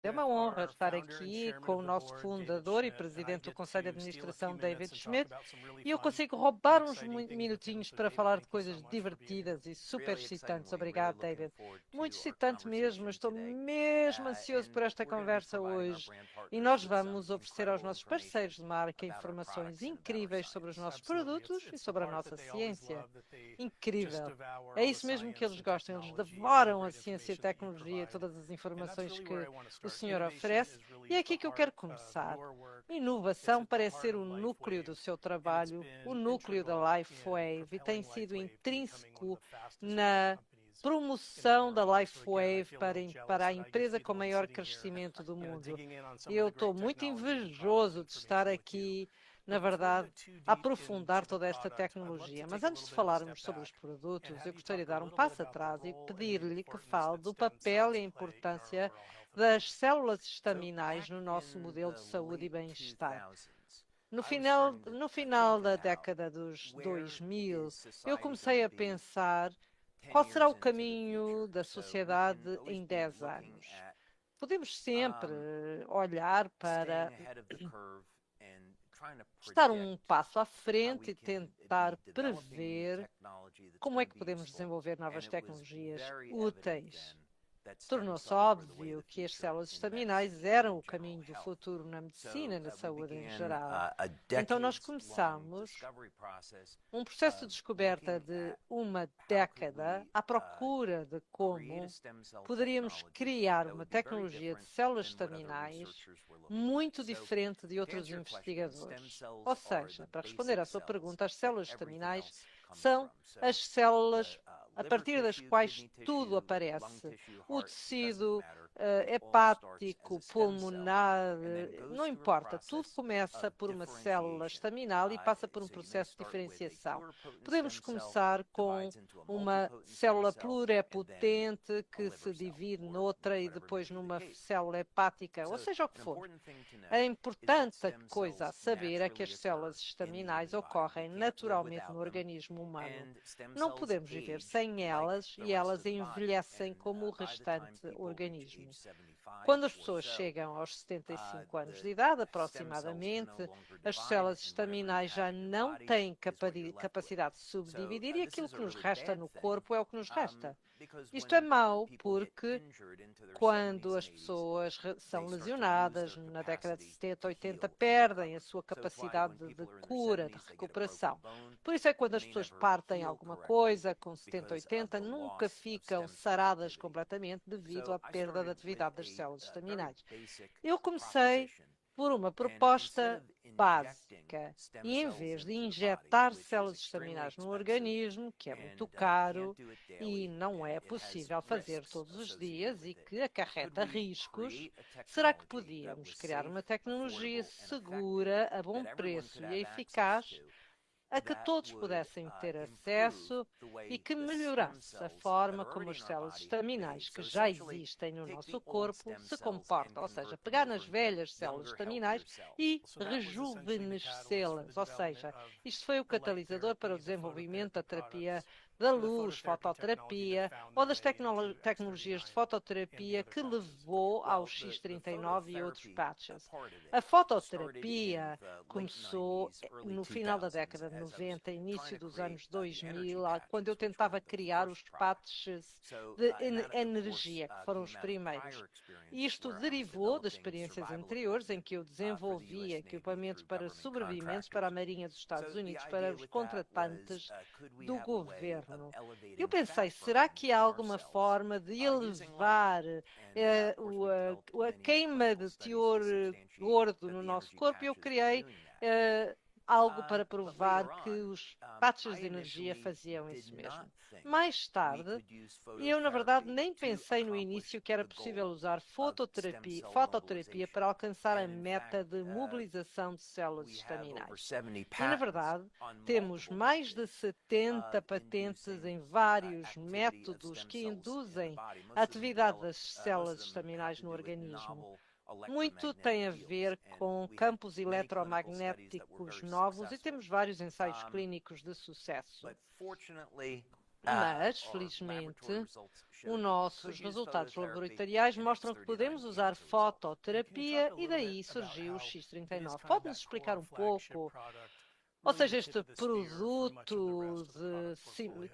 É uma honra estar aqui com o nosso fundador e presidente do Conselho de Administração, David Schmidt, e eu consigo roubar uns minutinhos para falar de coisas divertidas e super excitantes. Obrigado, David. Muito excitante mesmo. Estou mesmo ansioso por esta conversa hoje. E nós vamos oferecer aos nossos parceiros de marca informações incríveis sobre os nossos produtos e sobre a nossa ciência. Incrível. É isso mesmo que eles gostam. Eles devoram a ciência e a tecnologia e todas as informações que o senhor oferece. E é aqui que eu quero começar. Inovação parece ser o núcleo do seu trabalho, o núcleo da LifeWave, e tem sido intrínseco na promoção da LifeWave para a empresa com maior crescimento do mundo. Eu estou muito invejoso de estar aqui, na verdade, a aprofundar toda esta tecnologia. Mas antes de falarmos sobre os produtos, eu gostaria de dar um passo atrás e pedir-lhe que fale do papel e a importância das células estaminais no nosso modelo de saúde e bem-estar. No final da década dos 2000, eu comecei a pensar qual será o caminho da sociedade em 10 anos. Podemos sempre olhar para estar um passo à frente e tentar prever como é que podemos desenvolver novas tecnologias úteis. Tornou-se óbvio que as células estaminais eram o caminho do futuro na medicina e na saúde em geral. Então, nós começamos um processo de descoberta de uma década à procura de como poderíamos criar uma tecnologia de células estaminais muito diferente de outros investigadores. Ou seja, para responder à sua pergunta, as células estaminais são as células a partir das quais tudo aparece. O tecido hepático, pulmonar, não importa. Tudo começa por uma célula estaminal e passa por um processo de diferenciação. Podemos começar com uma célula pluripotente que se divide noutra e depois numa célula hepática, ou seja o que for. A importante coisa a saber é que as células estaminais ocorrem naturalmente no organismo humano. Não podemos viver sem elas e elas envelhecem como o restante organismo. Quando as pessoas chegam aos 75 anos de idade, aproximadamente, as células estaminais já não têm capacidade de subdividir e aquilo que nos resta no corpo é o que nos resta. Isto é mau porque quando as pessoas são lesionadas na década de 70, 80, perdem a sua capacidade de cura, de recuperação. Por isso é que quando as pessoas partem alguma coisa com 70, 80, nunca ficam saradas completamente devido à perda da atividade das células estaminais. Eu comecei por uma proposta básica e em vez de injetar células estaminais no organismo, que é muito caro e não é possível fazer todos os dias e que acarreta riscos, será que podíamos criar uma tecnologia segura, a bom preço e eficaz a que todos pudessem ter acesso e que melhorasse a forma como as células estaminais que já existem no nosso corpo se comportam, ou seja, pegar nas velhas células estaminais e rejuvenescê-las, ou seja, isto foi o catalisador para o desenvolvimento da terapia da luz, fototerapia ou das tecnologias de fototerapia que levou ao X39 e outros patches. A fototerapia começou no final da década de 90, início dos anos 2000, quando eu tentava criar os patches de energia, que foram os primeiros. Isto derivou de experiências anteriores em que eu desenvolvia equipamentos para sobreviventes para a Marinha dos Estados Unidos, para os contratantes do governo. Eu pensei, será que há alguma forma de elevar a queima de teor gordo no nosso corpo? Eu criei algo para provar que os patches de energia faziam isso mesmo. Mais tarde, eu na verdade nem pensei no início que era possível usar fototerapia para alcançar a meta de mobilização de células estaminais. E na verdade, temos mais de 70 patentes em vários métodos que induzem a atividade das células estaminais no organismo. Muito tem a ver com campos eletromagnéticos novos e temos vários ensaios clínicos de sucesso. Mas, felizmente, os nossos resultados laboratoriais mostram que podemos usar fototerapia e daí surgiu o X39. Pode-nos explicar um pouco? Ou seja, este produto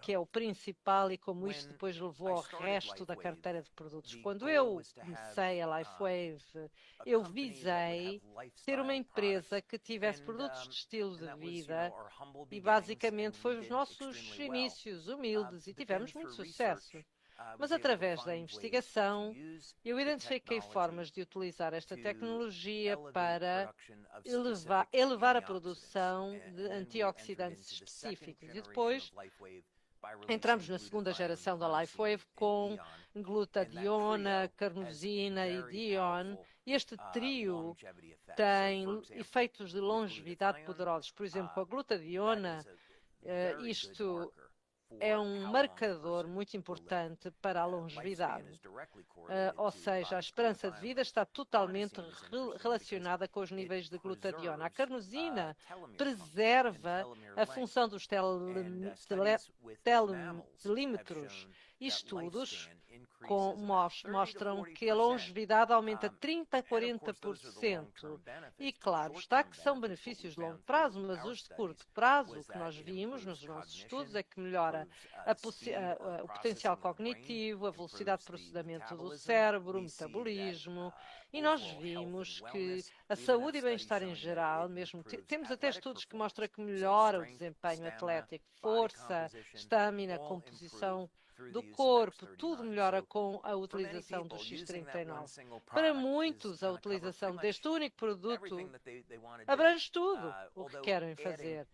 que é o principal e como isto depois levou ao resto da carteira de produtos. Quando eu comecei a LifeWave, eu visei ter uma empresa que tivesse produtos de estilo de vida e basicamente foi os nossos inícios humildes e tivemos muito sucesso. Mas através da investigação, eu identifiquei formas de utilizar esta tecnologia para elevar a produção de antioxidantes específicos. E depois entramos na segunda geração da LifeWave com glutadiona, carnosina e dion. Este trio tem efeitos de longevidade poderosos. Por exemplo, com a glutadiona, isto é um marcador muito importante para a longevidade. Ou seja, a esperança de vida está totalmente relacionada com os níveis de glutadiona. A carnosina preserva a função dos telímetros. Estudos mostram que a longevidade aumenta 30% a 40%. E claro está que são benefícios de longo prazo, mas os de curto prazo, o que nós vimos nos nossos estudos, é que melhora o potencial cognitivo, a velocidade de processamento do cérebro, o metabolismo, e nós vimos que a saúde e bem-estar em geral, mesmo temos até estudos que mostram que melhora o desempenho atlético, força, estamina, composição do corpo, tudo melhora com a utilização do X39. Para muitos, a utilização deste único produto abrange tudo o que querem fazer.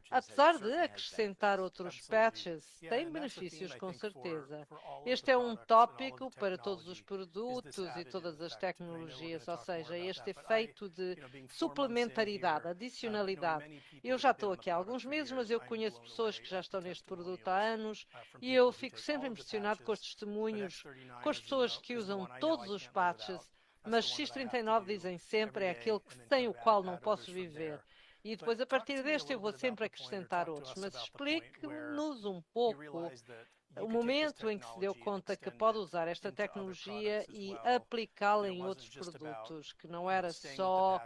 Apesar de acrescentar outros patches, tem benefícios com certeza. Este é um tópico para todos os produtos e todas as tecnologias, ou seja, este efeito de suplementaridade, adicionalidade. Eu já estou aqui há alguns meses, mas eu conheço pessoas que já estão neste produto há anos e eu fico sempre impressionado com os testemunhos, com as pessoas que usam todos os patches, mas X39 dizem sempre é aquele sem o qual não posso viver. E depois, a partir deste, eu vou sempre acrescentar outros. Mas explique-nos um pouco o momento em que se deu conta que pode usar esta tecnologia e aplicá-la em outros produtos, que não era só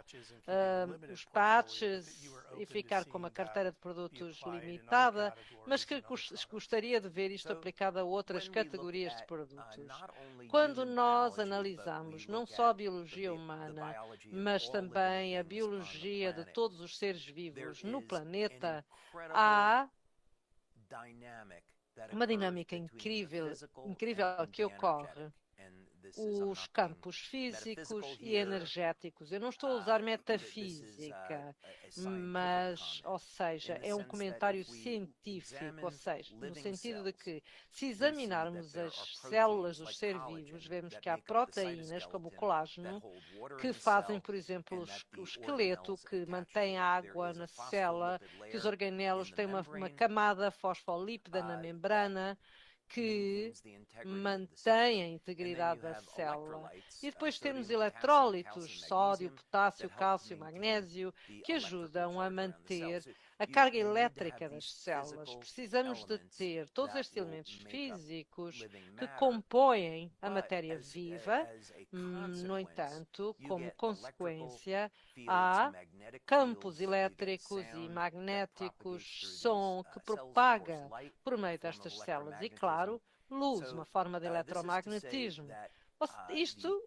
os patches e ficar com uma carteira de produtos limitada, mas que gostaria de ver isto aplicado a outras categorias de produtos. Quando nós analisamos não só a biologia humana, mas também a biologia de todos os seres vivos no planeta, há uma dinâmica incrível que ocorre. Os campos físicos e energéticos. Eu não estou a usar metafísica, mas, ou seja, é um comentário científico, ou seja, no sentido de que, se examinarmos as células dos seres vivos, vemos que há proteínas, como o colágeno, que fazem, por exemplo, o esqueleto, que mantém a água na célula, que os organelos têm uma camada fosfolípida na membrana, que mantém a integridade da célula. E depois temos eletrólitos, sódio, potássio, cálcio, magnésio, que ajudam a manter a carga elétrica das células. Precisamos de ter todos estes elementos físicos que compõem a matéria viva. No entanto, como consequência, há campos elétricos e magnéticos, som que propaga por meio destas células e, claro, luz, uma forma de eletromagnetismo. Isto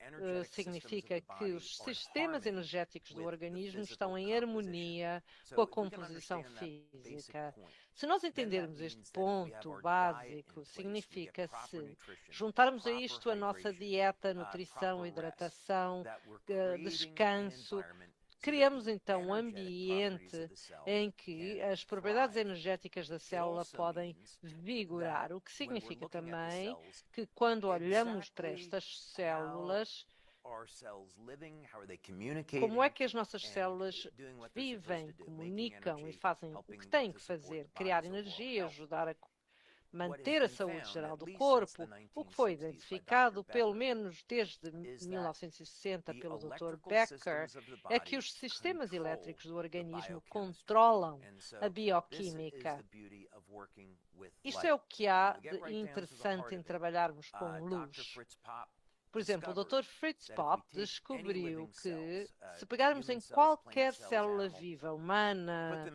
significa que os sistemas energéticos do organismo estão em harmonia com a composição física. Se nós entendermos este ponto básico, significa se juntarmos a isto a nossa dieta, nutrição, hidratação, descanso, criamos então um ambiente em que as propriedades energéticas da célula podem vigorar, o que significa também que quando olhamos para estas células, como é que as nossas células vivem, comunicam e fazem o que têm que fazer, criar energia, ajudar a manter a saúde geral do corpo, o que foi identificado, pelo menos desde 1960, pelo Dr. Becker, é que os sistemas elétricos do organismo controlam a bioquímica. Isto é o que há de interessante em trabalharmos com luz. Por exemplo, o Dr. Fritz Popp descobriu que, se pegarmos em qualquer célula viva, humana,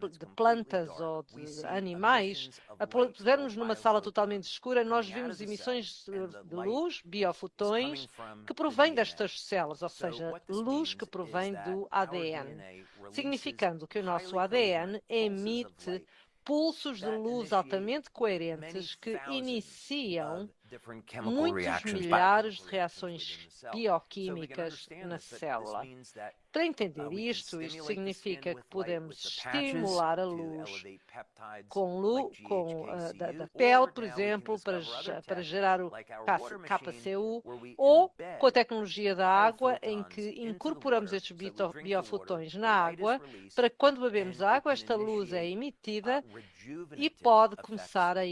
de plantas ou de animais, a pusermos numa sala totalmente escura, nós vimos emissões de luz, biofotões, que provém destas células, ou seja, luz que provém do ADN, significando que o nosso ADN emite pulsos de luz altamente coerentes que iniciam muitos milhares de reações bioquímicas na célula. Para entender isto significa que podemos estimular a luz da pele, por exemplo, para gerar o KCU, ou com a tecnologia da água, em que incorporamos estes biofotões na água, para que quando bebemos água, esta luz é emitida e pode começar a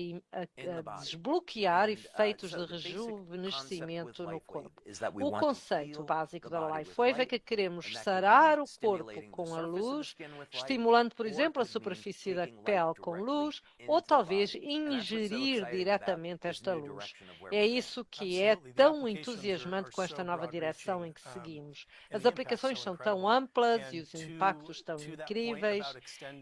desbloquear efeitos de rejuvenescimento no corpo. O conceito básico da LifeWave é que queremos sarar o corpo com a luz, estimulando, por exemplo, a superfície da pele com luz, ou talvez ingerir diretamente esta luz. É isso que é tão entusiasmante com esta nova direção em que seguimos. As aplicações são tão amplas e os impactos tão incríveis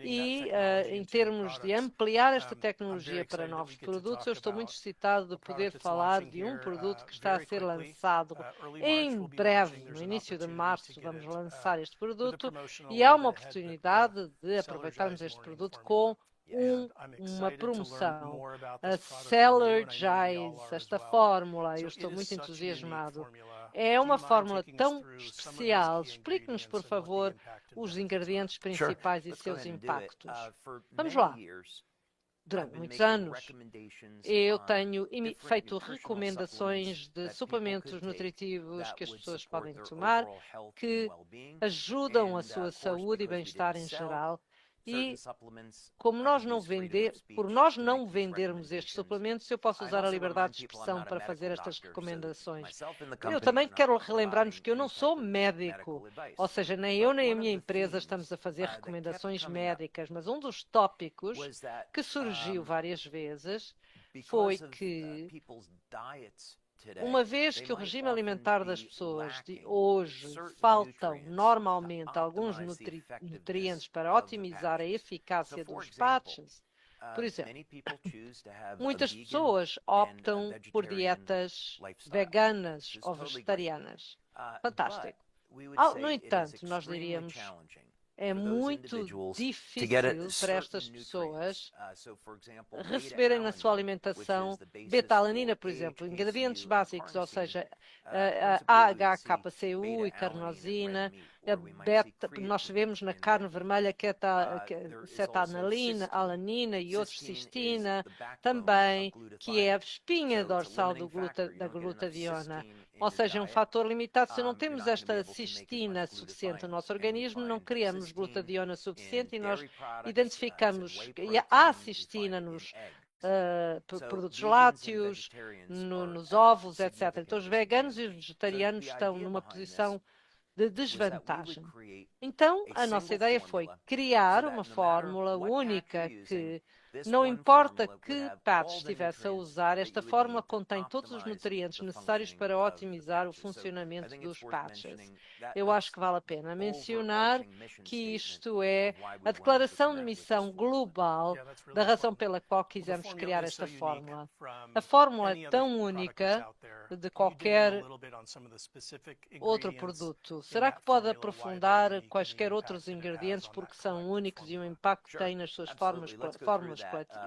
e, em termos de ampliar esta tecnologia para novos produtos, eu estou muito excitado de poder falar de um produto que está a ser lançado em breve, no início de março, vamos lançar este produto e há uma oportunidade de aproveitarmos este produto com uma promoção. A Celergize, esta fórmula, eu estou muito entusiasmado. É uma fórmula tão especial. Explique-nos, por favor, os ingredientes principais e seus impactos. Vamos lá. Durante muitos anos, eu tenho feito recomendações de suplementos nutritivos que as pessoas podem tomar, que ajudam a sua saúde e bem-estar em geral. E como por nós não vendermos estes suplementos, eu posso usar a liberdade de expressão para fazer estas recomendações. Eu também quero relembrar-nos que eu não sou médico, ou seja, nem eu nem a minha empresa estamos a fazer recomendações médicas, mas um dos tópicos que surgiu várias vezes foi que, uma vez que o regime alimentar das pessoas de hoje faltam normalmente alguns nutrientes para otimizar a eficácia dos patches, por exemplo, muitas pessoas optam por dietas veganas ou vegetarianas. Fantástico. No entanto, nós diríamos é muito difícil para estas pessoas receberem na sua alimentação beta-alanina, por exemplo, ingredientes básicos, ou seja, a HCU e carnosina, nós sabemos na carne vermelha cetanalina, alanina e outros cistina, também, que é a espinha dorsal da glutationa. Ou seja, um fator limitado. Se não temos esta cistina suficiente no nosso organismo, não criamos glutationa suficiente e nós identificamos. E há cistina nos produtos lácteos, nos ovos, etc. Então, os veganos e os vegetarianos estão numa posição de desvantagem. Então, a nossa ideia foi criar uma fórmula única que, não importa que patch estivesse a usar, esta fórmula contém todos os nutrientes necessários para otimizar o funcionamento dos patches. Eu acho que vale a pena mencionar que isto é a declaração de missão global da razão pela qual quisemos criar esta fórmula. A fórmula é tão única de qualquer outro produto. Será que pode aprofundar quaisquer outros ingredientes porque são únicos e o impacto que têm nas suas fórmulas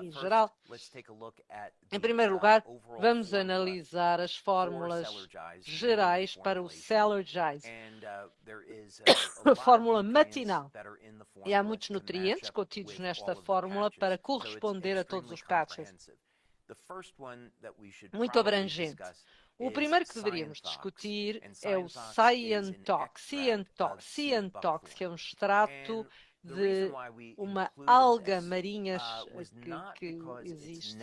em geral? Em primeiro lugar, vamos analisar as fórmulas gerais para o Celergize, a fórmula matinal. E há muitos nutrientes contidos nesta fórmula para corresponder a todos os patches. Muito abrangente. O primeiro que deveríamos discutir é o Cyantox, que é um extrato de uma alga marinha que existe.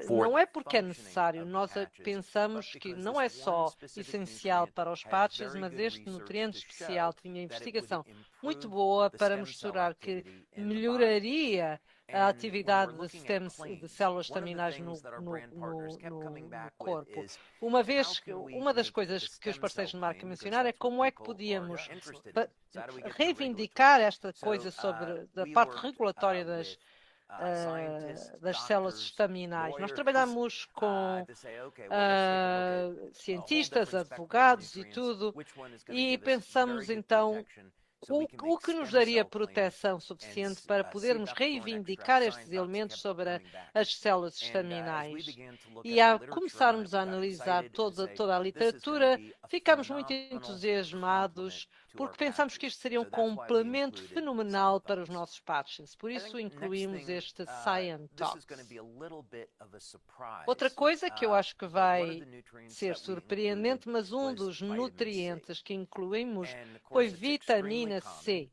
Não é porque é necessário, nós pensamos que não é só essencial para os patches, mas este nutriente especial tinha investigação muito boa para mostrar que melhoraria a atividade de células estaminais no corpo. Uma das coisas que os parceiros de marca mencionaram é como é que podíamos reivindicar esta coisa sobre a parte regulatória das células estaminais. Nós trabalhamos com cientistas, advogados e tudo, e pensamos então o que nos daria proteção suficiente para podermos reivindicar estes elementos sobre as células estaminais. E ao começarmos a analisar toda a literatura, ficamos muito entusiasmados porque pensamos que isto seria um complemento fenomenal para os nossos patches. Por isso incluímos este Scientox. Outra coisa que eu acho que vai ser surpreendente, mas um dos nutrientes que incluímos foi vitamina C.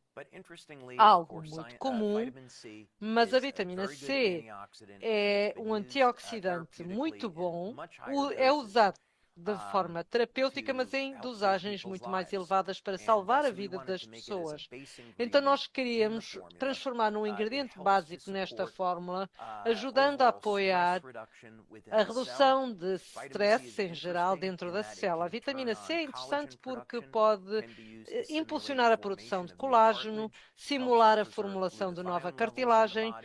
Algo muito comum, mas a vitamina C é um antioxidante muito bom, é usado de forma terapêutica, mas em dosagens muito mais elevadas para salvar a vida das pessoas. Então nós queríamos transformar num ingrediente básico nesta fórmula, ajudando a apoiar a redução de stress em geral dentro da célula. A vitamina C é interessante porque pode impulsionar a produção de colágeno, simular a formulação de nova cartilagem,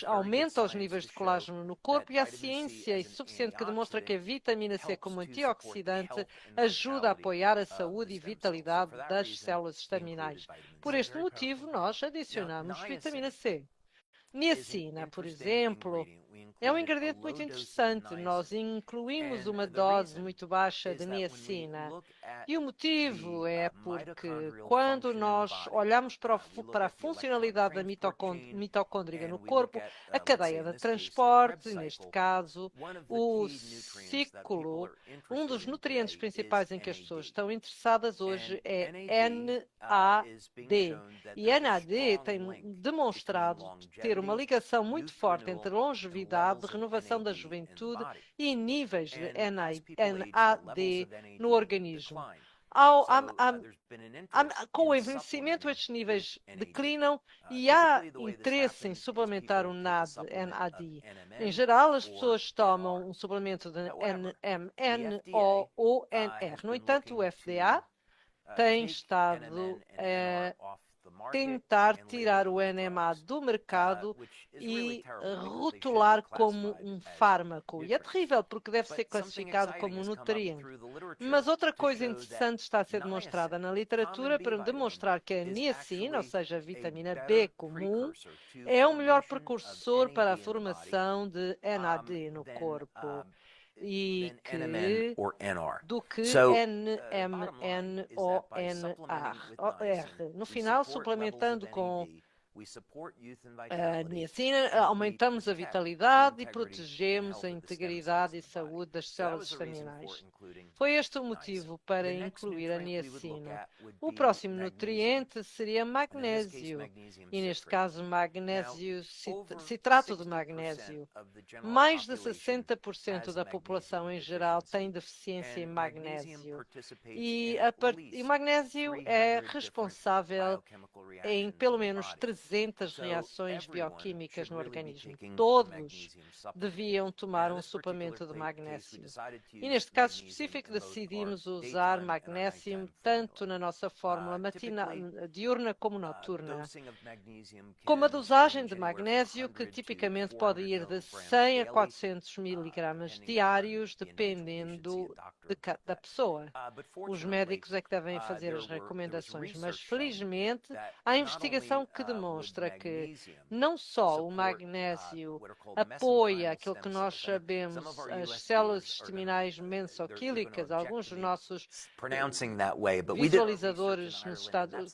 aumenta os níveis de colágeno no corpo e há ciência suficiente que demonstra que a vitamina C como antioxidante ajuda a apoiar a saúde e vitalidade das células estaminais. Por este motivo, nós adicionamos vitamina C. Niacina, por exemplo, é um ingrediente muito interessante. Nós incluímos uma dose muito baixa de niacina. E o motivo é porque quando nós olhamos para a funcionalidade da mitocôndria no corpo, a cadeia de transporte, neste caso, o ciclo, um dos nutrientes principais em que as pessoas estão interessadas hoje é NAD. E NAD tem demonstrado ter uma ligação muito forte entre longevidade, renovação da juventude e níveis de NAD no organismo. Com o envelhecimento, estes níveis declinam e há interesse em suplementar o NAD. Em geral, as pessoas tomam um suplemento de NMN ou ONR. No entanto, o FDA tem estado tentar tirar o NMA do mercado e rotular como um fármaco. E é terrível porque deve ser classificado como um nutriente. Mas outra coisa interessante está a ser demonstrada na literatura para demonstrar que a niacina, ou seja, a vitamina B comum, é o melhor precursor para a formação de NAD no corpo. Do que NMN ou NR. No final, suplementando com a niacina, aumentamos a vitalidade e protegemos a integridade e saúde das células estaminais. Foi este o motivo para incluir a niacina. O próximo nutriente seria magnésio, e neste caso citrato de magnésio. Mais de 60% da população em geral tem deficiência em magnésio. E o magnésio é responsável em pelo menos 300 reações bioquímicas no organismo. Todos deviam tomar um suplemento de magnésio. E neste caso específico decidimos usar magnésio tanto na nossa fórmula diurna como noturna. Com uma dosagem de magnésio que tipicamente pode ir de 100 a 400 miligramas diários, dependendo da pessoa. Os médicos é que devem fazer as recomendações, mas felizmente há investigação que demonstra que não só o magnésio apoia aquilo que nós sabemos, as células estaminais mesoquílicas, alguns dos nossos visualizadores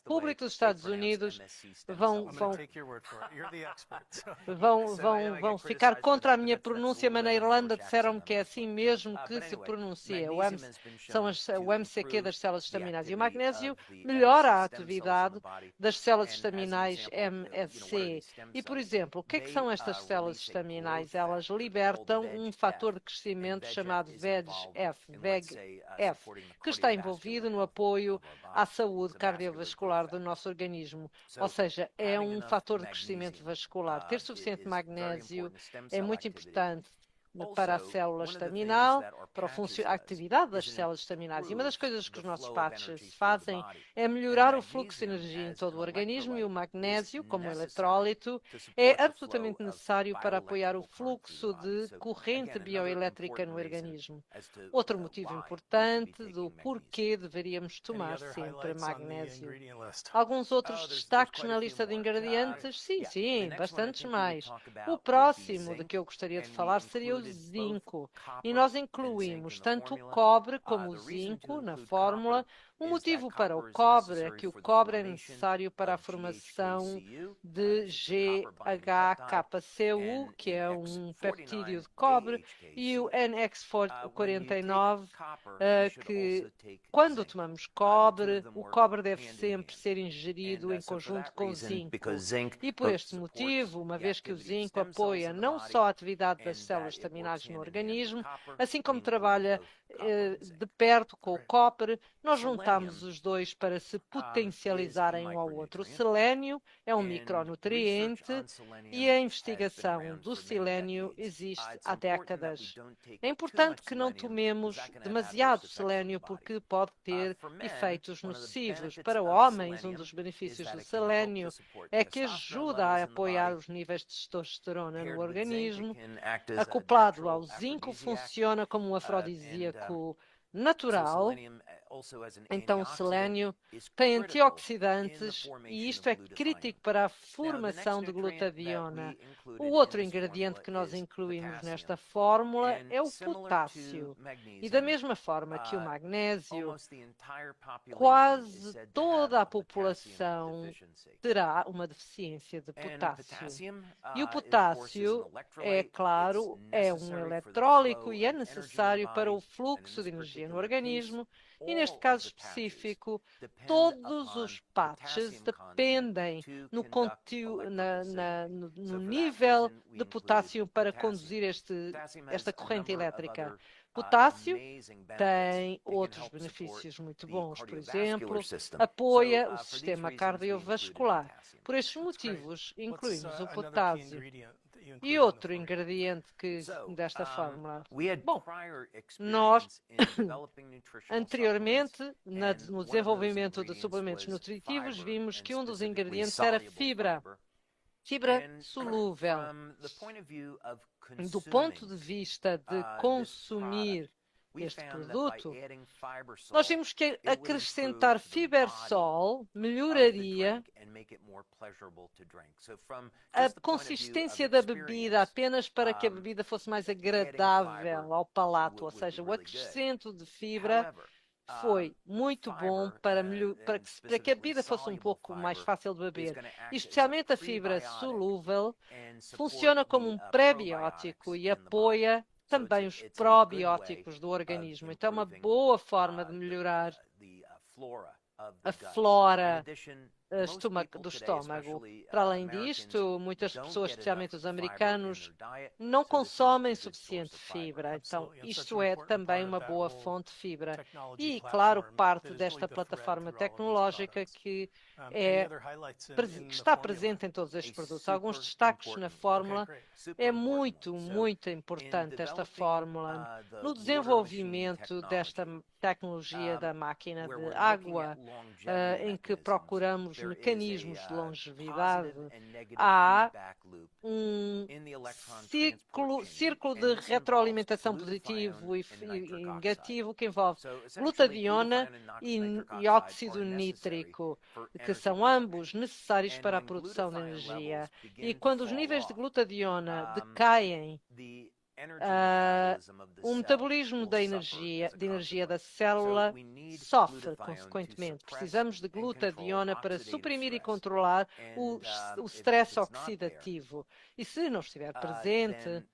públicos dos Estados Unidos vão ficar contra a minha pronúncia, mas na Irlanda disseram-me que é assim mesmo que se pronuncia, o MCQ das células estaminais. E o magnésio melhora a atividade das células estaminais MSC. E, por exemplo, o que são estas células estaminais? Elas libertam um fator de crescimento chamado VEGF, que está envolvido no apoio à saúde cardiovascular do nosso organismo. Ou seja, é um fator de crescimento vascular. Ter suficiente magnésio é muito importante para a célula estaminal, para a atividade das células estaminais. E uma das coisas que os nossos patches fazem é melhorar o fluxo de energia em todo o organismo, e o magnésio, como eletrólito, é absolutamente necessário para apoiar o fluxo de corrente bioelétrica no organismo. Outro motivo importante do porquê deveríamos tomar sempre magnésio. Alguns outros destaques na lista de ingredientes? Sim, bastantes mais. O próximo de que eu gostaria de falar seria o zinco. E nós incluímos tanto o cobre como o zinco na fórmula. O motivo para o cobre é que o cobre é necessário para a formação de GHKCU, que é um peptídeo de cobre, e o NX49, que quando tomamos cobre, o cobre deve sempre ser ingerido em conjunto com o zinco. E por este motivo, uma vez que o zinco apoia não só a atividade das células estaminais no organismo, assim como trabalha de perto com o cobre, nós juntamos os dois para se potencializarem um ao outro. O selênio é um micronutriente e a investigação do selênio existe há décadas. É importante que não tomemos demasiado selênio porque pode ter efeitos nocivos. Para homens, um dos benefícios do selênio é que ajuda a apoiar os níveis de testosterona no organismo. Acoplado ao zinco, funciona como um afrodisíaco natural. Então, o selênio tem antioxidantes e isto é crítico para a formação de glutationa. O outro ingrediente que nós incluímos nesta fórmula é o potássio. E da mesma forma que o magnésio, quase toda a população terá uma deficiência de potássio. E o potássio, é claro, é um eletrólico e é necessário para o fluxo de energia no organismo. E neste caso específico, todos os patches dependem no nível de potássio para conduzir esta corrente elétrica. Potássio tem outros benefícios muito bons, por exemplo, apoia o sistema cardiovascular. Por estes motivos, incluímos o potássio. E outro ingrediente desta fórmula? Bom, nós anteriormente, no desenvolvimento de suplementos nutritivos, vimos que um dos ingredientes era fibra solúvel. Do ponto de vista de consumir este produto, nós vimos que acrescentar Fibersol melhoraria a consistência da bebida apenas para que a bebida fosse mais agradável ao palato, ou seja, o acrescento de fibra foi muito bom para que a bebida fosse um pouco mais fácil de beber. E especialmente a fibra solúvel funciona como um prebiótico e apoia também os probióticos do organismo. Então é uma boa forma de melhorar a flora do estômago. Para além disto, muitas pessoas, especialmente os americanos, não consomem suficiente fibra. Então, isto é também uma boa fonte de fibra. E, claro, parte desta plataforma tecnológica que está presente em todos estes produtos. Alguns destaques na fórmula. É muito importante esta fórmula no desenvolvimento desta tecnologia da máquina de água, em que procuramos mecanismos de longevidade. Há um círculo de retroalimentação positivo e negativo que envolve glutationa e óxido nítrico, que são ambos necessários para a produção de energia. E quando os níveis de glutationa decaem, o metabolismo da energia da célula sofre, consequentemente. Precisamos de glutationa para suprimir e controlar o stress oxidativo. E se não estiver presente,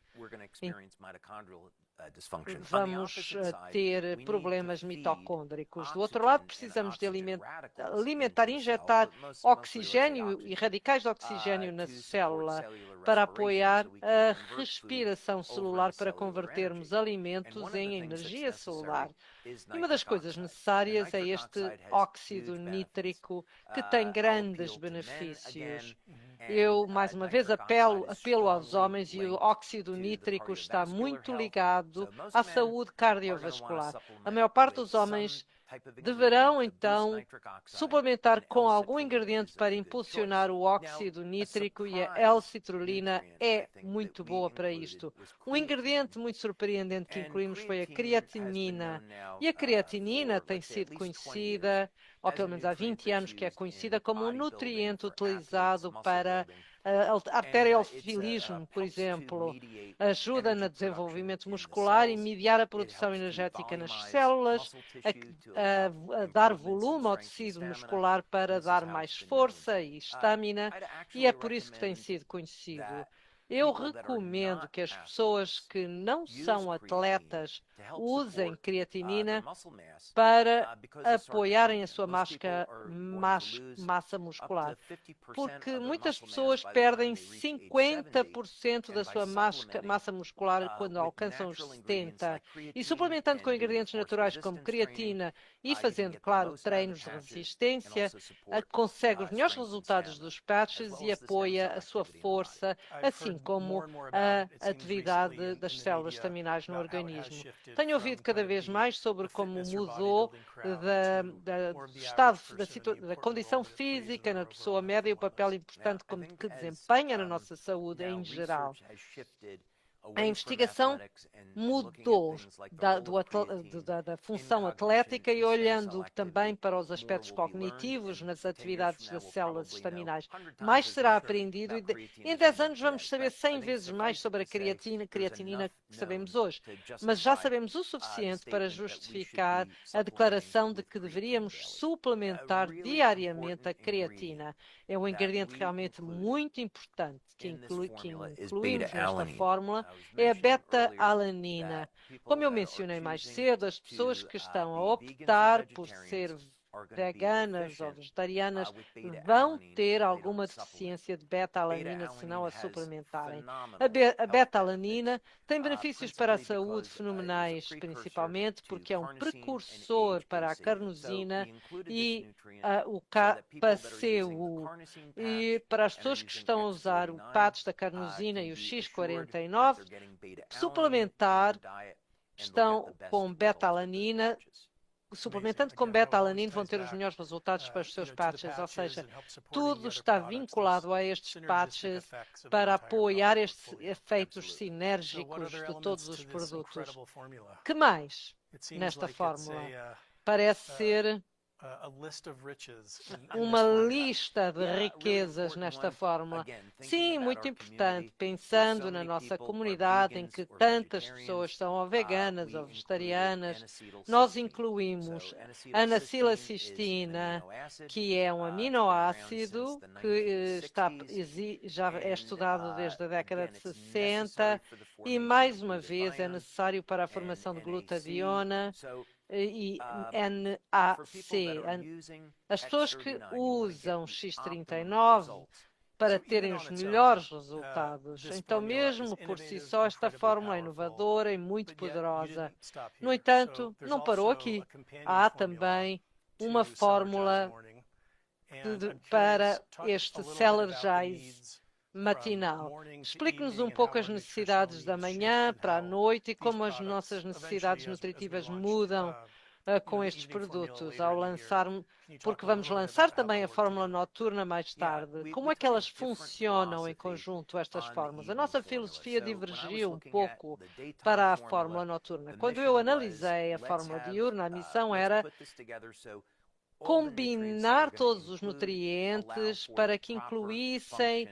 vamos ter problemas mitocôndricos. Do outro lado, precisamos de alimentar, injetar oxigênio e radicais de oxigênio na célula para apoiar a respiração celular para convertermos alimentos em energia celular. E uma das coisas necessárias é este óxido nítrico, que tem grandes benefícios. Eu, mais uma vez, apelo aos homens, e o óxido nítrico está muito ligado à saúde cardiovascular. A maior parte dos homens deverão, então, suplementar com algum ingrediente para impulsionar o óxido nítrico, e a L-citrulina é muito boa para isto. Um ingrediente muito surpreendente que incluímos foi a creatinina. E a creatinina tem sido conhecida, ou pelo menos há 20 anos que é conhecida, como um nutriente utilizado para arteriofilismo, por exemplo. Ajuda no desenvolvimento muscular e mediar a produção energética nas células, a dar volume ao tecido muscular para dar mais força e estamina, e é por isso que tem sido conhecido. Eu recomendo que as pessoas que não são atletas usem creatinina para apoiarem a sua massa muscular, porque muitas pessoas perdem 50% da sua massa muscular quando alcançam os 70%. E suplementando com ingredientes naturais como creatina e fazendo, claro, treinos de resistência, consegue os melhores resultados dos patches e apoia a sua força, assim como a atividade das células estaminais no organismo. Tenho ouvido cada vez mais sobre como mudou da condição física na pessoa média e o papel importante que desempenha na nossa saúde em geral. A investigação mudou da função atlética e olhando também para os aspectos cognitivos nas atividades das células estaminais. Mais será aprendido e em 10 anos vamos saber 100 vezes mais sobre a creatinina que sabemos hoje. Mas já sabemos o suficiente para justificar a declaração de que deveríamos suplementar diariamente a creatina. É um ingrediente realmente muito importante que incluímos nesta fórmula, é a beta-alanina. Como eu mencionei mais cedo, as pessoas que estão a optar por ser veganas ou vegetarianas vão ter alguma deficiência de beta-alanina se não a suplementarem. A beta-alanina tem benefícios para a saúde fenomenais, principalmente porque é um precursor para a carnosina e o KPCU. E para as pessoas que estão a usar o patch da carnosina e o X49, suplementar estão com beta-alanina. Suplementando com beta-alanina vão ter os melhores resultados para os seus patches, ou seja, tudo está vinculado a estes patches para apoiar estes efeitos sinérgicos de todos os produtos. Que mais nesta fórmula? Parece ser uma lista de riquezas nesta fórmula. Sim, muito importante, pensando na nossa comunidade em que tantas pessoas são ou veganas ou vegetarianas, nós incluímos a N-acilcisteína, que é um aminoácido que já é estudado desde a década de 60 e, mais uma vez, é necessário para a formação de glutationa e NAC. As pessoas que usam X39 para terem os melhores resultados. Então, mesmo por si só, esta fórmula é inovadora e muito poderosa. No entanto, não parou aqui. Há também uma fórmula para este Celergize matinal. Explique-nos um pouco as necessidades da manhã para a noite e como as nossas necessidades nutritivas mudam com estes produtos ao lançar, porque vamos lançar também a fórmula noturna mais tarde. Como é que elas funcionam em conjunto, estas fórmulas? A nossa filosofia divergiu um pouco para a fórmula noturna. Quando eu analisei a fórmula diurna, a missão era combinar todos os nutrientes para que incluíssem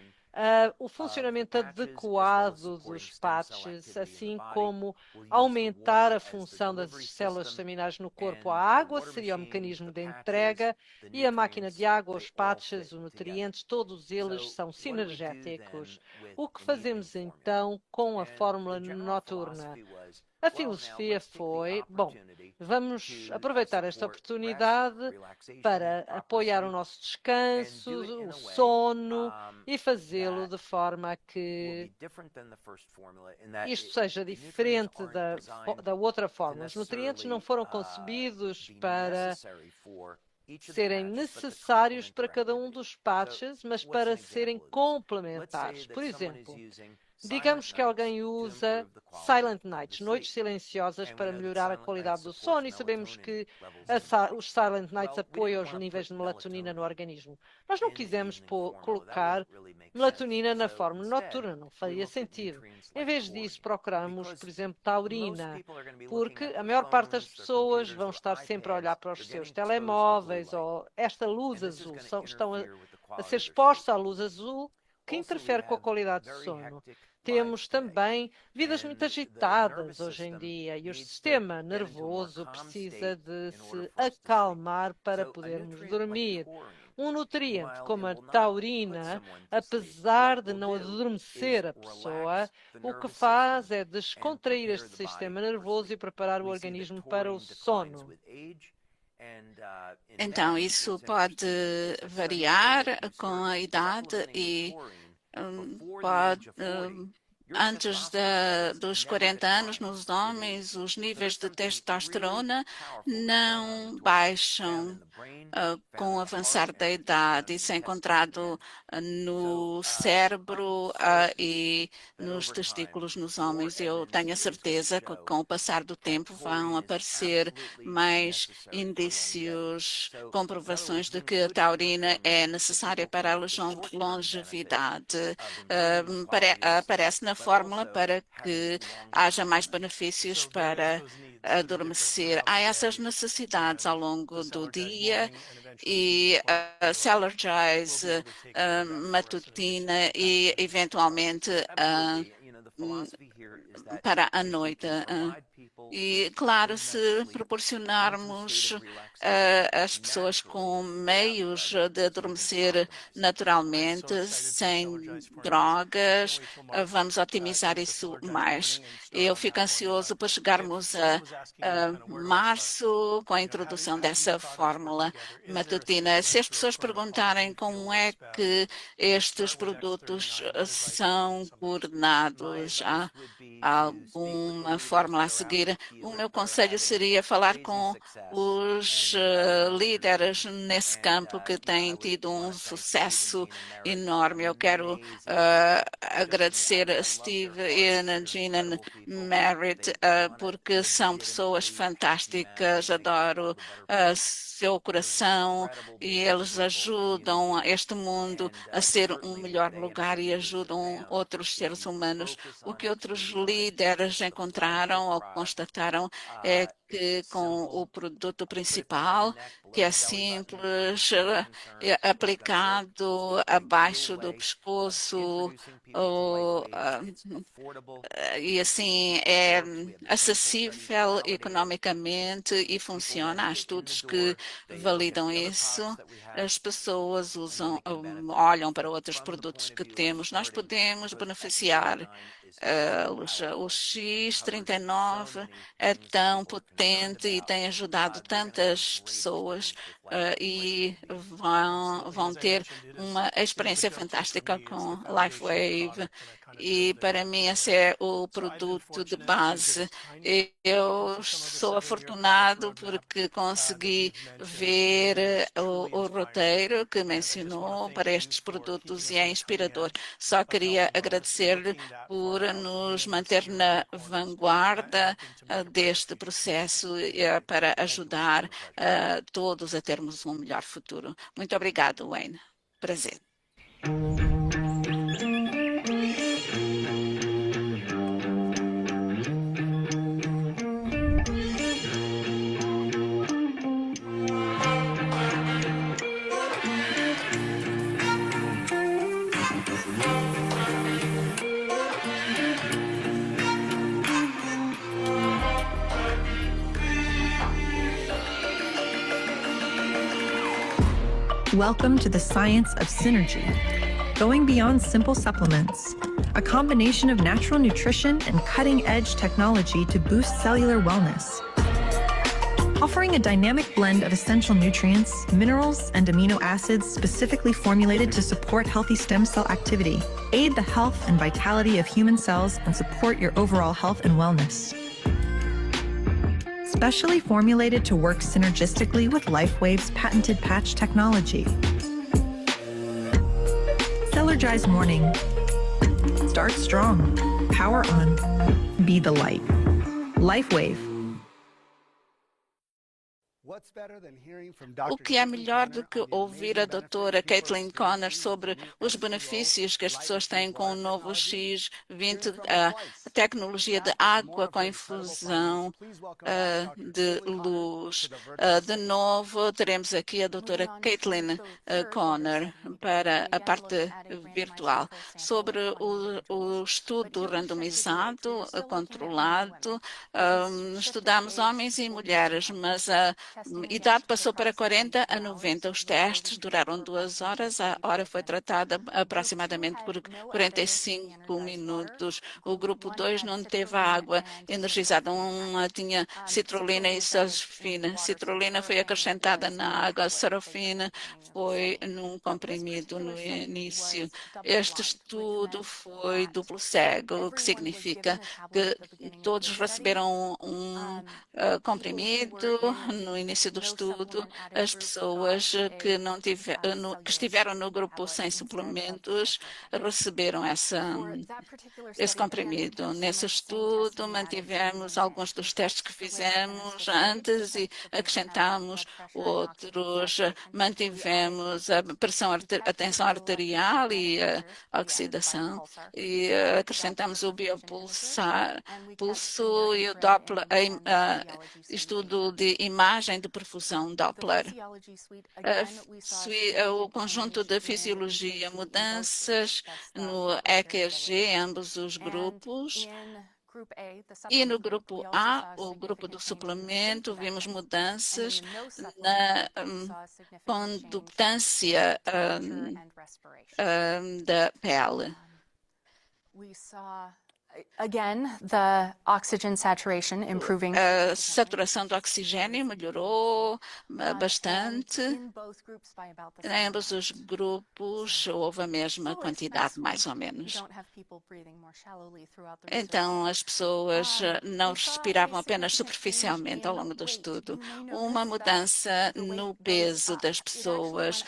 o funcionamento adequado dos patches, assim como aumentar a função das células estaminais no corpo. A água seria o mecanismo de entrega e a máquina de água, os patches, os nutrientes, todos eles são sinergéticos. O que fazemos então com a fórmula noturna? A filosofia foi, bom, vamos aproveitar esta oportunidade para apoiar o nosso descanso, o sono e fazê-lo de forma a que isto seja diferente da outra forma. Os nutrientes não foram concebidos para serem necessários para cada um dos patches, mas para serem complementares. Por exemplo, digamos que alguém usa Silent Nights, noites silenciosas, para melhorar a qualidade do sono, e sabemos que os Silent Nights apoiam os níveis de melatonina no organismo. Nós não quisemos colocar melatonina na forma noturna, não faria sentido. Em vez disso, procuramos, por exemplo, taurina, porque a maior parte das pessoas vão estar sempre a olhar para os seus telemóveis ou esta luz azul, estão a ser expostos à luz azul, que interfere com a qualidade do sono. Temos também vidas muito agitadas hoje em dia e o sistema nervoso precisa de se acalmar para podermos dormir. Um nutriente como a taurina, apesar de não adormecer a pessoa, o que faz é descontrair este sistema nervoso e preparar o organismo para o sono. Então, isso pode variar com a idade e pode, antes dos 40 anos, nos homens, os níveis de testosterona não baixam com o avançar da idade. Isso é encontrado no cérebro e nos testículos nos homens. Eu tenho a certeza que com o passar do tempo vão aparecer mais indícios, comprovações de que a taurina é necessária para a longevidade. Aparece na fórmula para que haja mais benefícios para adormecer. Há essas necessidades ao longo do dia e Celergize, matutina e eventualmente para a noite. E, claro, se proporcionarmos às pessoas com meios de adormecer naturalmente, sem drogas, vamos otimizar isso mais. Eu fico ansioso por chegarmos a março com a introdução dessa fórmula matutina. Se as pessoas perguntarem como é que estes produtos são coordenados, há alguma fórmula a seguir, o meu conselho seria falar com os líderes nesse campo que têm tido um sucesso enorme. Eu quero agradecer a Steve e a Gina Merritt porque são pessoas fantásticas, adoro seu coração e eles ajudam este mundo a ser um melhor lugar e ajudam outros seres humanos. O que outros líderes encontraram ou constataram é que com o produto principal, que é simples, aplicado abaixo do pescoço, e assim é acessível economicamente e funciona. Há estudos que validam isso. As pessoas olham para outros produtos que temos. Nós podemos beneficiar. O X39 é tão potente e tem ajudado tantas pessoas e vão ter uma experiência fantástica com LifeWave. E para mim esse é o produto de base. Eu sou afortunado porque consegui ver o roteiro que mencionou para estes produtos e é inspirador. Só queria agradecer-lhe por nos manter na vanguarda deste processo para ajudar todos a termos um melhor futuro. Muito obrigado, Wayne. Prazer. Welcome to the science of synergy, going beyond simple supplements a combination of natural nutrition and cutting-edge technology to boost cellular wellness. Offering a dynamic blend of essential nutrients, minerals, and amino acids specifically formulated to support healthy stem cell activity, aid the health and vitality of human cells, and support your overall health and wellness. Specially formulated to work synergistically with LifeWave's patented patch technology. Cellergize morning. Start strong. Power on. Be the light. LifeWave. O que é melhor do que ouvir a doutora Caitlin Conner sobre os benefícios que as pessoas têm com o novo X20, a tecnologia de água com infusão de luz. De novo, teremos aqui a doutora Caitlin Conner para a parte virtual. Sobre o estudo randomizado, controlado, estudamos homens e mulheres, mas a idade passou para 40 a 90. Os testes duraram 2 horas. A hora foi tratada aproximadamente por 45 minutos. O grupo 2 não teve água energizada. Tinha citrulina e sorafina. Citrulina foi acrescentada na água. A sorafina foi num comprimido no início. Este estudo foi duplo cego, o que significa que todos receberam um comprimido no início do estudo. As pessoas que estiveram no grupo sem suplementos receberam esse comprimido. Nesse estudo, mantivemos alguns dos testes que fizemos antes e acrescentamos outros. Mantivemos a a tensão arterial e a oxidação e acrescentamos o biopulso e o Doppler, estudo de imagem de perfusão Doppler. O conjunto de fisiologia, mudanças no EKG, ambos os grupos. E no grupo A, o grupo do suplemento, vimos mudanças na condutância da pele. Again, the oxygen saturation improving. A saturação do oxigênio melhorou bastante. Em ambos os grupos houve a mesma quantidade, mais ou menos. Então, as pessoas não respiravam apenas superficialmente ao longo do estudo. Uma mudança no peso das pessoas,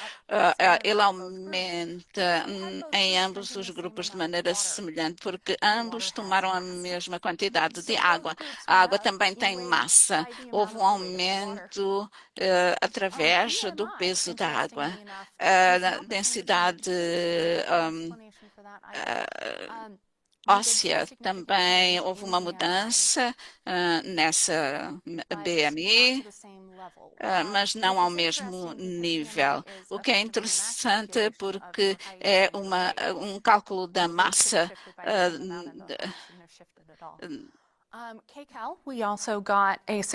ele aumenta em ambos os grupos de maneira semelhante, porque ambos tomaram a mesma quantidade de água. A água também tem massa. Houve um aumento através do peso da água. A densidade óssea também houve uma mudança nessa BMI, mas não ao mesmo nível. O que é interessante porque é um cálculo da massa.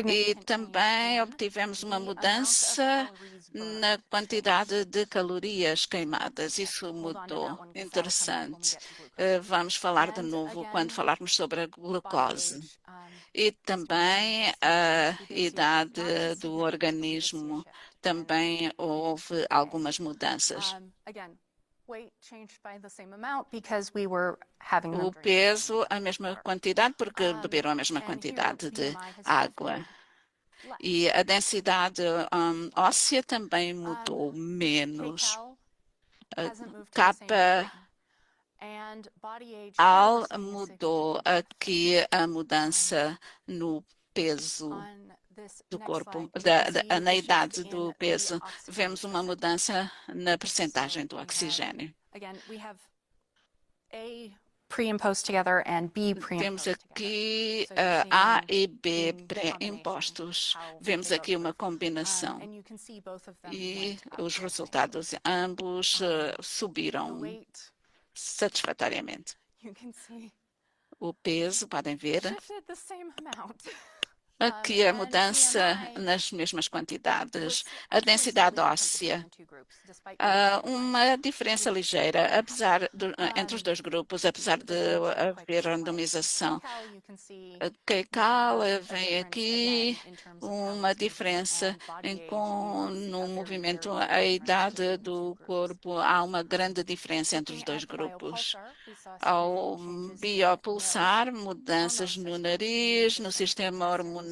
E também obtivemos uma mudança na quantidade de calorias queimadas. Isso mudou. Interessante. Vamos falar de novo quando falarmos sobre a glucose. E também a idade do organismo. Também houve algumas mudanças. O peso, a mesma quantidade, porque beberam a mesma quantidade de água. E a densidade óssea também mudou menos. KAL mudou aqui a mudança no peso do corpo, na idade do peso. Vemos uma mudança na percentagem do oxigênio. Temos aqui A e B pré-impostos. Vemos aqui uma combinação. E os resultados, ambos subiram satisfatoriamente. O peso, podem ver, Aqui a mudança nas mesmas quantidades, a densidade óssea. Uma diferença ligeira, entre os dois grupos, apesar de haver randomização. Kcal vem aqui uma diferença no movimento, a idade do corpo, há uma grande diferença entre os dois grupos. Ao biopulsar, mudanças no nariz, no sistema hormonal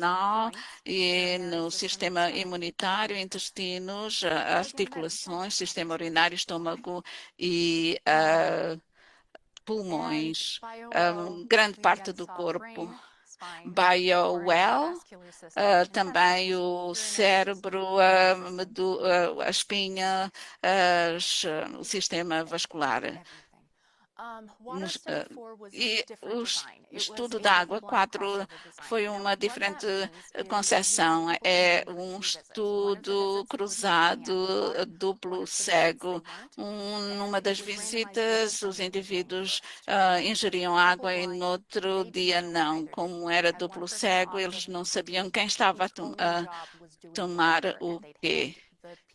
e no sistema imunitário, intestinos, articulações, sistema urinário, estômago e pulmões, grande parte do corpo. BioWell, também o cérebro, a espinha, o sistema vascular. E o estudo da água 4 foi uma diferente concepção. É um estudo cruzado, duplo cego. Numa das visitas, os indivíduos ingeriam água e no outro dia não. Como era duplo cego, eles não sabiam quem estava a tomar o quê.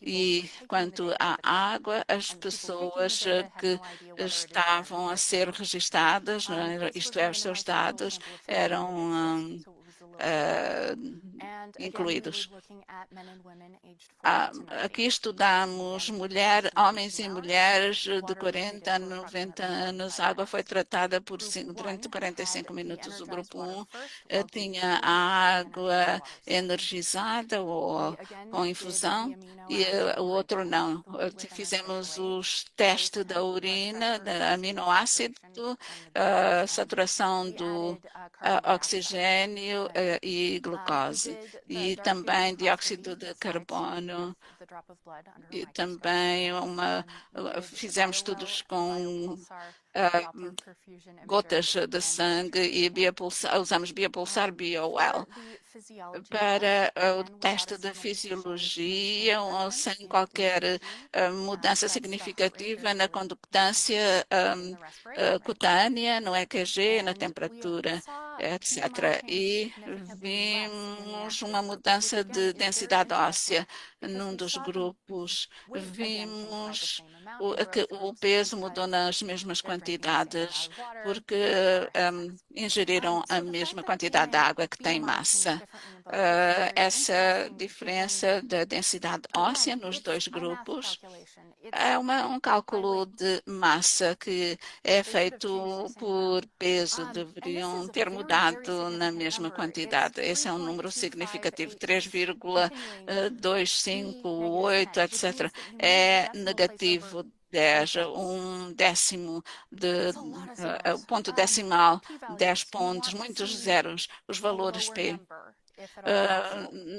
E quanto à água, as pessoas que estavam a ser registadas, isto é, os seus dados, eram incluídos. Aqui estudamos homens e mulheres de 40 a 90 anos. A água foi tratada durante 45 minutos. O grupo 1 tinha a água energizada ou com infusão e o outro não. Fizemos os testes da urina, da aminoácido, saturação do oxigênio e glucose, e também dióxido de carbono, e também fizemos estudos com gotas de sangue e usamos biopulsar BioWell para o teste de fisiologia, sem qualquer mudança significativa na conductância cutânea, no EKG, na temperatura, etc. E vimos uma mudança de densidade óssea num dos grupos. Vimos que o peso mudou nas mesmas quantidades, porque ingeriram a mesma quantidade de água que tem massa. Essa diferença da densidade óssea nos dois grupos é um cálculo de massa que é feito por peso, deveriam ter mudado na mesma quantidade. Esse é um número significativo, 3,258, etc. É negativo 10, ponto decimal, 10 pontos, muitos zeros, os valores P.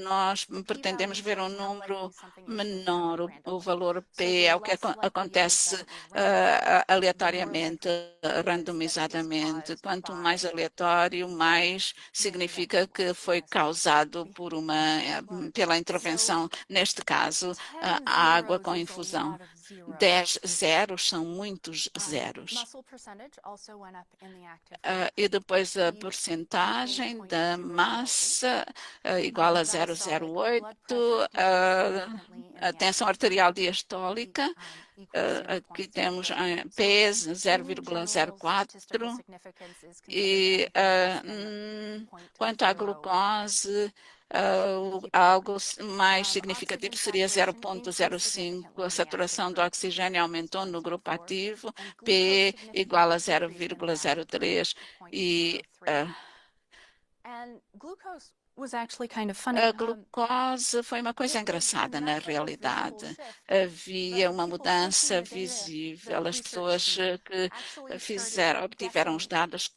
Nós pretendemos ver um número menor. O valor P é o que acontece aleatoriamente, randomizadamente. Quanto mais aleatório, mais significa que foi causado pela intervenção, neste caso, a água com infusão. 10 zeros são muitos zeros. E depois a porcentagem da massa igual a 0,08, a tensão arterial diastólica, aqui temos P 0,04 e quanto à glucose, algo mais significativo seria 0,05. A saturação do oxigênio aumentou no grupo ativo, P igual a 0,03 e a glucose foi uma coisa engraçada na realidade. Havia uma mudança visível. As pessoas que obtiveram os dados,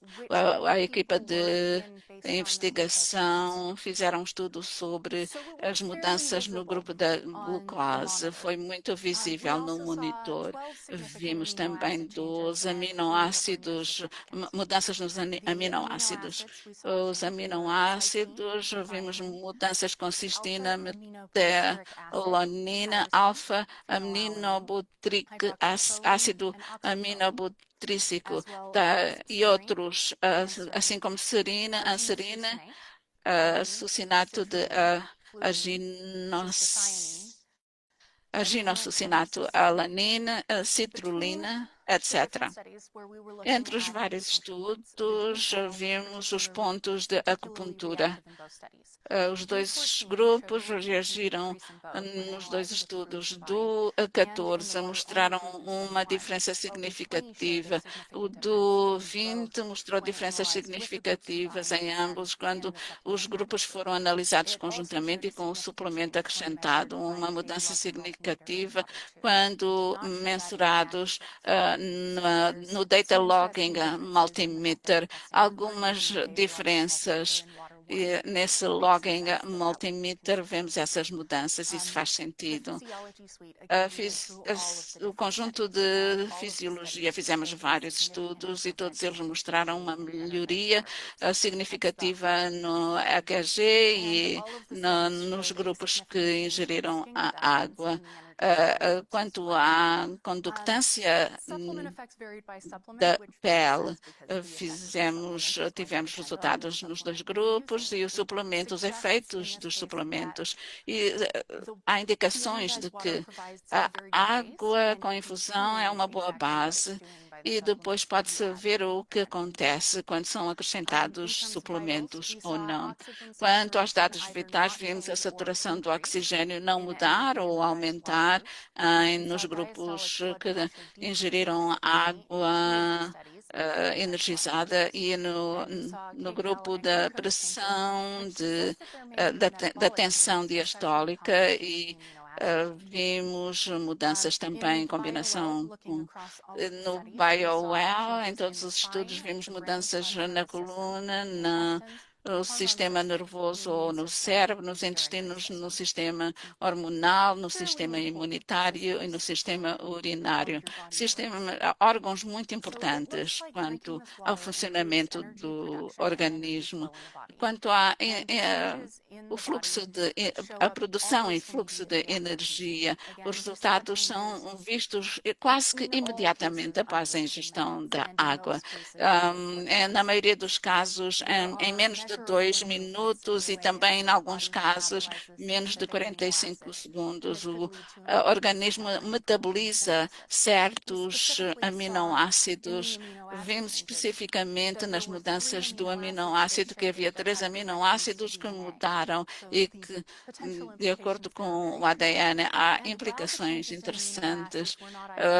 a equipa de investigação fizeram um estudo sobre as mudanças no grupo da glucose. Foi muito visível no monitor. Vimos também 12 aminoácidos, mudanças nos aminoácidos. Os aminoácidos, vimos mudanças com cistina, metionina, alfa, aminobutírico, ácido aminobutrícico e outros, assim como serina, anserina, sucinato de arginosucinato, alanina, citrulina, etc. Entre os vários estudos, vimos os pontos de acupuntura. Os dois grupos reagiram nos dois estudos. Do 14 mostraram uma diferença significativa. O do 20 mostrou diferenças significativas em ambos quando os grupos foram analisados conjuntamente e com o suplemento acrescentado. Uma mudança significativa quando mensurados no Data Logging Multimeter. Algumas diferenças. E nesse logging multimeter vemos essas mudanças, isso faz sentido. O conjunto de fisiologia, fizemos vários estudos e todos eles mostraram uma melhoria significativa no EKG e nos grupos que ingeriram a água. Quanto à conductância da pele, tivemos resultados nos dois grupos e os efeitos dos suplementos. E há indicações de que a água com infusão é uma boa base e depois pode-se ver o que acontece quando são acrescentados suplementos ou não. Quanto aos dados vitais, vimos a saturação do oxigênio não mudar ou aumentar nos grupos que ingeriram água energizada e no grupo da pressão, da tensão diastólica e vimos mudanças também em combinação no BioWell. Em todos os estudos vimos mudanças na coluna, no sistema nervoso ou no cérebro, nos intestinos, no sistema hormonal, no sistema imunitário e no sistema urinário. Órgãos muito importantes quanto ao funcionamento do organismo. Quanto a produção e fluxo de energia, os resultados são vistos quase que imediatamente após a ingestão da água. Na maioria dos casos, em menos de 2 minutos e também, em alguns casos, menos de 45 segundos. O organismo metaboliza certos aminoácidos. Vimos especificamente nas mudanças do aminoácido que havia 3 aminoácidos que mudaram e que, de acordo com o ADN, há implicações interessantes.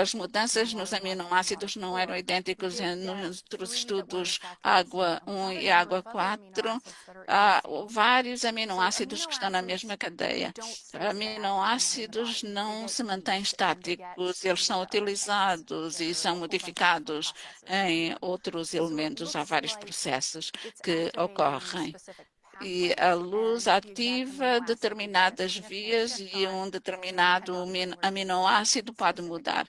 As mudanças nos aminoácidos não eram idênticos nos outros estudos água 1 e água 4. Há vários aminoácidos que estão na mesma cadeia. Aminoácidos não se mantêm estáticos, eles são utilizados e são modificados em outros elementos. Há vários processos que ocorrem. E a luz ativa determinadas vias e um determinado aminoácido pode mudar,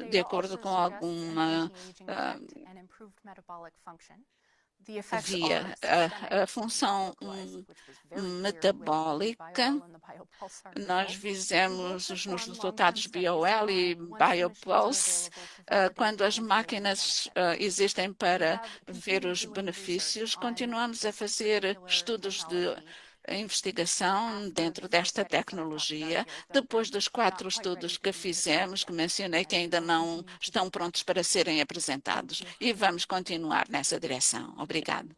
de acordo com alguma via. A função metabólica, nós fizemos nos resultados BioWell e BioPulse, quando as máquinas existem para ver os benefícios, continuamos a fazer estudos de investigação dentro desta tecnologia. Depois dos 4 estudos que fizemos, que mencionei que ainda não estão prontos para serem apresentados, e vamos continuar nessa direção. Obrigada.